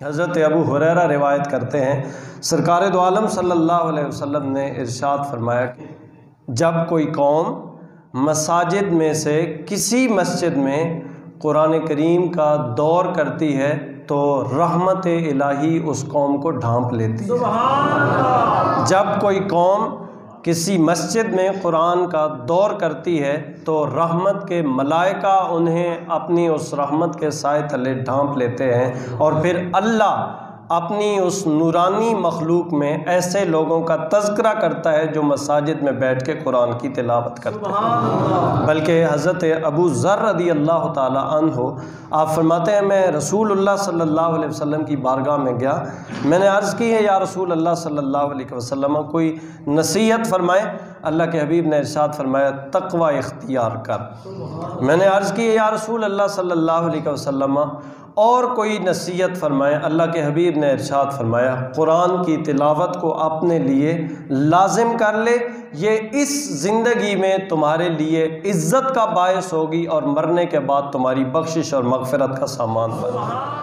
حضرت ابو ہریرہ روایت کرتے ہیں، سرکار دو عالم صلی اللہ علیہ وسلم نے ارشاد فرمایا کہ جب کوئی قوم مساجد میں سے کسی مسجد میں قرآن کریم کا دور کرتی ہے تو رحمت الہی اس قوم کو ڈھانپ لیتی ہے۔ جب کوئی قوم کسی مسجد میں قرآن کا دور کرتی ہے تو رحمت کے ملائکہ انہیں اپنی اس رحمت کے سائے تلے ڈھانپ لیتے ہیں، اور پھر اللہ اپنی اس نورانی مخلوق میں ایسے لوگوں کا تذکرہ کرتا ہے جو مساجد میں بیٹھ کے قرآن کی تلاوت کرتے ہیں۔ بلکہ حضرت ابو ذر رضی اللہ تعالی عنہ آپ فرماتے ہیں، میں رسول اللہ صلی اللہ علیہ وسلم کی بارگاہ میں گیا، میں نے عرض کی ہے یا رسول اللہ صلی اللہ علیہ وسلم کوئی نصیحت فرمائے۔ اللہ کے حبیب نے ارشاد فرمایا تقوی اختیار کر۔ میں نے عرض کی ہے یا رسول اللہ صلی اللہ علیہ وسلم اور کوئی نصیحت فرمائے۔ اللہ کے حبیب نے ارشاد فرمایا قرآن کی تلاوت کو اپنے لیے لازم کر لے، یہ اس زندگی میں تمہارے لیے عزت کا باعث ہوگی اور مرنے کے بعد تمہاری بخشش اور مغفرت کا سامان بنے۔